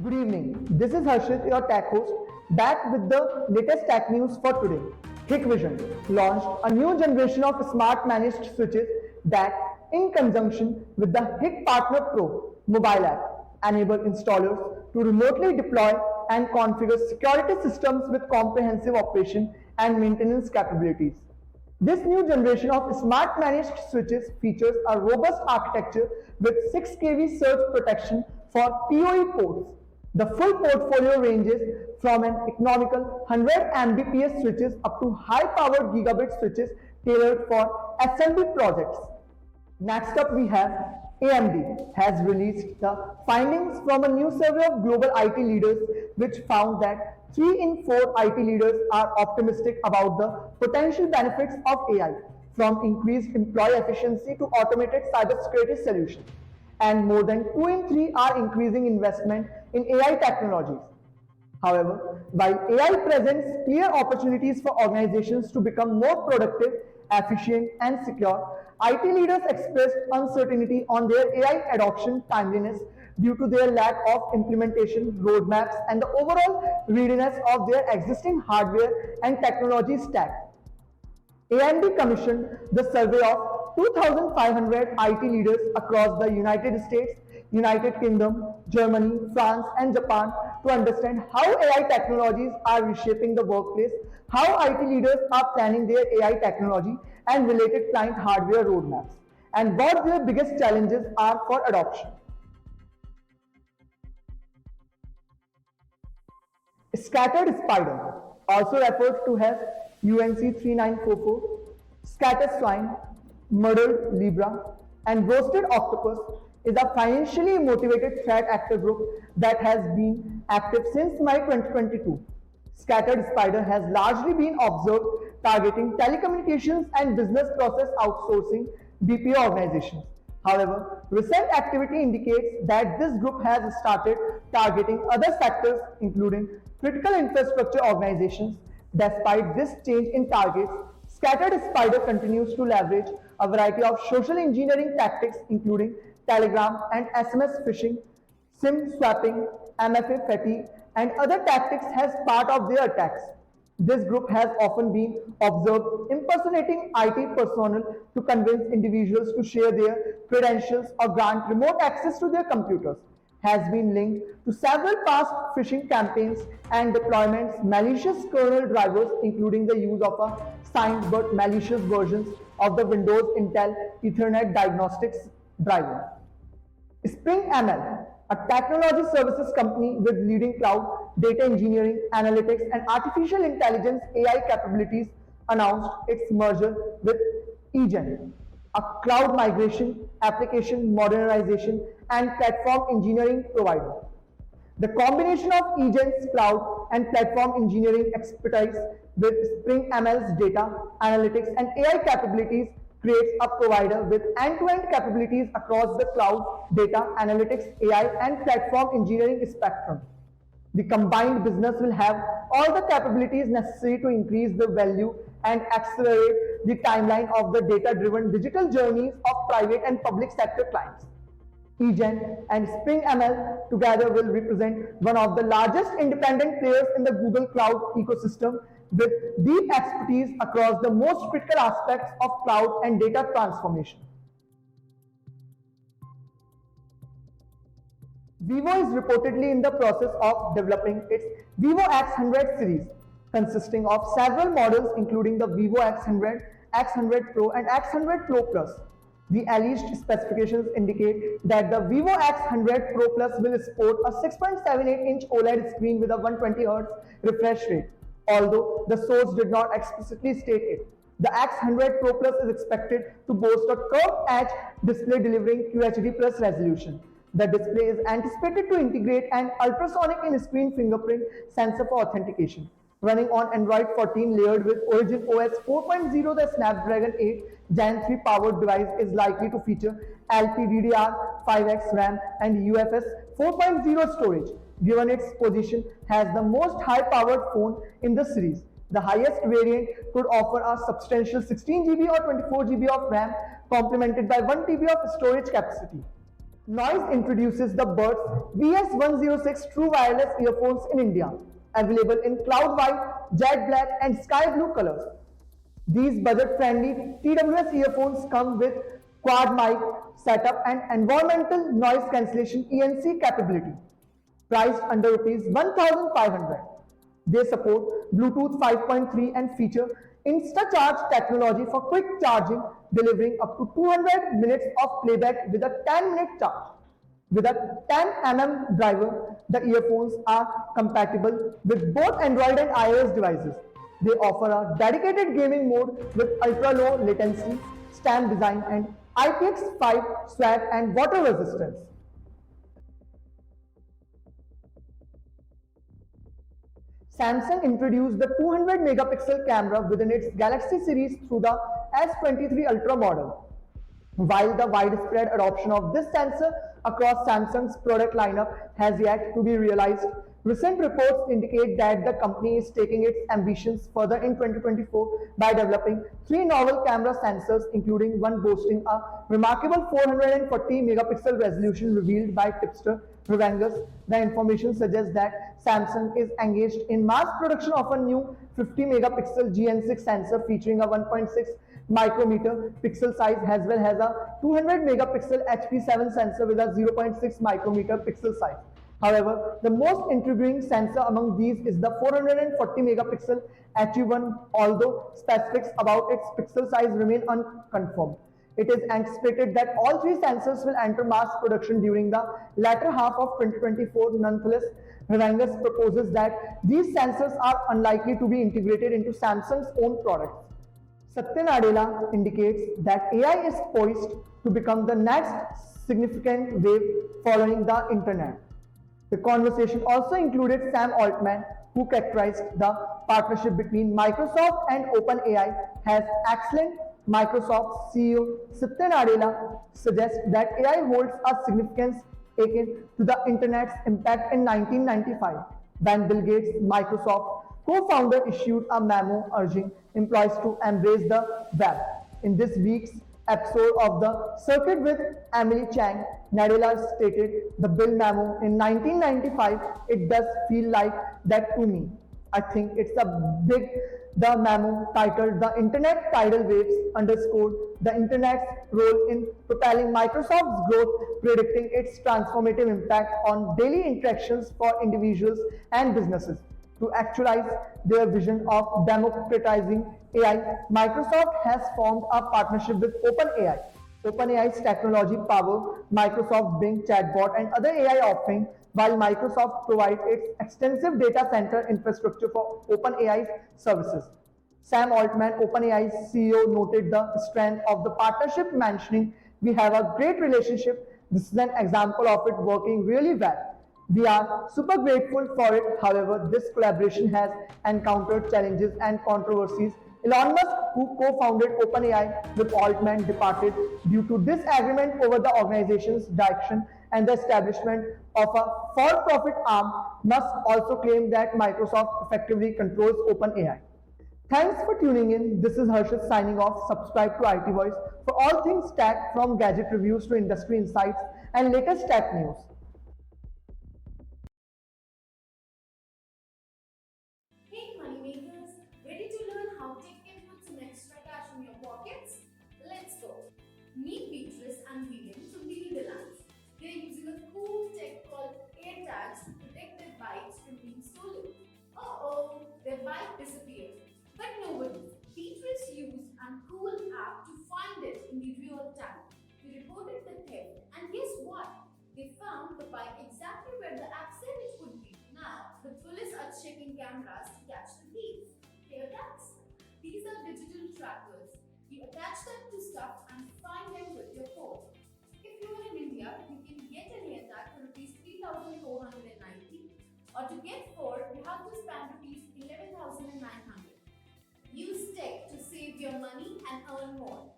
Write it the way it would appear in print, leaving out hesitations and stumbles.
Good evening. This is Harshit, your tech host, back with the latest tech news for today. Hikvision launched a new generation of smart managed switches that, in conjunction with the Hik Partner Pro mobile app, enable installers to remotely deploy and configure security systems with comprehensive operation and maintenance capabilities. This new generation of smart managed switches features a robust architecture with 6 kV surge protection for PoE ports. The full portfolio ranges from an economical 100 Mbps switches up to high-powered gigabit switches tailored for SMB projects. Next up we have AMD has released the findings from a new survey of global IT leaders which found that 3 in 4 IT leaders are optimistic about the potential benefits of AI, from increased employee efficiency to automated cybersecurity solutions. And more than 2 in 3 are increasing investment in AI technologies. However, while AI presents clear opportunities for organizations to become more productive, efficient, and secure, IT leaders expressed uncertainty on their AI adoption timeliness due to their lack of implementation roadmaps and the overall readiness of their existing hardware and technology stack. AMD commissioned the survey of 2,500 IT leaders across the United States, United Kingdom, Germany, France, and Japan to understand how AI technologies are reshaping the workplace, how IT leaders are planning their AI technology and related client hardware roadmaps, and what their biggest challenges are for adoption. Scattered spider, also referred to as UNC 3944, scatter swine, murdered libra, and roasted octopus is a financially motivated threat actor group that has been active since May 2022. Scattered spider has largely been observed targeting telecommunications and business process outsourcing BPO organizations. However, recent activity indicates that this group has started targeting other sectors, including critical infrastructure organizations. Despite this change in targets, Scattered Spider continues to leverage a variety of social engineering tactics, including Telegram and SMS phishing, SIM swapping, MFA fatigue, and other tactics as part of their attacks. This group has often been observed impersonating IT personnel to convince individuals to share their credentials or grant remote access to their computers, has been linked to several past phishing campaigns and deployments malicious kernel drivers, including the use of a signed but malicious versions of the Windows Intel Ethernet diagnostics driver. Spring ML, a technology services company with leading cloud, data engineering, analytics, and artificial intelligence AI capabilities, announced its merger with eGen, a cloud migration, application modernization, and platform engineering provider. The combination of eGen's cloud and platform engineering expertise with Spring ML's data, analytics, and AI capabilities creates a provider with end-to-end capabilities across the cloud, data, analytics, AI, and platform engineering spectrum. The combined business will have all the capabilities necessary to increase the value and accelerate the timeline of the data-driven digital journeys of private and public sector clients. eGen and Spring ML together will represent one of the largest independent players in the Google Cloud ecosystem with deep expertise across the most critical aspects of cloud and data transformation. Vivo is reportedly in the process of developing its Vivo X100 series, consisting of several models including the Vivo X100, X100 Pro, and X100 Pro Plus. The alleged specifications indicate that the Vivo X100 Pro Plus will sport a 6.78-inch OLED screen with a 120Hz refresh rate, although the source did not explicitly state it. The X100 Pro Plus is expected to boast a curved-edge display delivering QHD plus resolution. The display is anticipated to integrate an ultrasonic in-screen fingerprint sensor for authentication. Running on Android 14 layered with Origin OS 4.0, the Snapdragon 8 Gen 3 powered device is likely to feature LPDDR5X RAM and UFS 4.0 storage, given its position as the most high-powered phone in the series. The highest variant could offer a substantial 16 GB or 24 GB of RAM, complemented by 1 TB of storage capacity. Noise introduces the Buds VS106 True Wireless earphones in India, available in cloud white, jet black, and sky blue colors. These budget-friendly TWS earphones come with quad mic setup and environmental noise cancellation ENC capability. Priced under rupees 1,500. They support Bluetooth 5.3 and feature InstaCharge technology for quick charging, delivering up to 200 minutes of playback with a 10-minute charge. With a 10 driver, the earphones are compatible with both Android and iOS devices. They offer a dedicated gaming mode with ultra-low latency, stamp design, and IPX5 sweat and water resistance. Samsung introduced the 200 megapixel camera within its Galaxy series through the S23 Ultra model. While the widespread adoption of this sensor across Samsung's product lineup has yet to be realized, recent reports indicate that the company is taking its ambitions further in 2024 by developing three novel camera sensors, including one boasting a remarkable 440 megapixel resolution revealed by tipster Revangus. The information suggests that Samsung is engaged in mass production of a new 50 megapixel GN6 sensor featuring a 1.6 micrometer pixel size as well as a 200 megapixel HP7 sensor with a 0.6 micrometer pixel size. However, the most intriguing sensor among these is the 440 megapixel HE1, although specifics about its pixel size remain unconfirmed. It is anticipated that all three sensors will enter mass production during the latter half of 2024. Nonetheless, Revangus proposes that these sensors are unlikely to be integrated into Samsung's own products. Satya Nadella indicates that AI is poised to become the next significant wave following the internet. The conversation also included Sam Altman, who characterized the partnership between Microsoft and OpenAI as excellent. Microsoft CEO Satya Nadella suggests that AI holds a significance akin to the internet's impact in 1995, when Bill Gates, Microsoft co-founder, issued a memo urging employees to embrace the web. In this week's episode of The Circuit with Emily Chang, Nadella stated the Bill memo in 1995, it does feel like that to me. I think it's a big, the memo titled The Internet Tidal Waves underscored the Internet's role in propelling Microsoft's growth, predicting its transformative impact on daily interactions for individuals and businesses. To actualize their vision of democratizing AI, Microsoft has formed a partnership with OpenAI. OpenAI's technology power Microsoft Bing chatbot and other AI offerings, while Microsoft provides its extensive data center infrastructure for OpenAI's services. Sam Altman, OpenAI's CEO, noted the strength of the partnership, mentioning, "We have a great relationship. This is an example of it working really well. We are super grateful for it. However, this collaboration has encountered challenges and controversies. Elon Musk, who co-founded OpenAI with Altman, departed due to disagreement over the organization's direction and the establishment of a for-profit arm. Musk also claimed that Microsoft effectively controls OpenAI." Thanks for tuning in. This is Harshit signing off. Subscribe to IT Voice for all things tech, from gadget reviews to industry insights and latest tech news. Hey moneymakers, ready to learn how tech can put some extra cash in your pockets? Let's go. Meet Beatrice and Vivian from Needlelands. They're using a cool tech called AirTags to protect their bikes from being stolen. Uh-oh, their bike disappeared. But no worries. Beatrice used a cool app to find it in the real time. They reported the theft, and guess what? They found the bike exactly where the app said it would be. Now, the police are checking cameras to catch the thieves. AirTags? These are digital trackers. You attach them to stuff and find them with your phone. If you are in India, you can get an AirTag for rupees 3,490, or to get 4, you have to spend rupees 11,900. Use tech to save your money and earn more.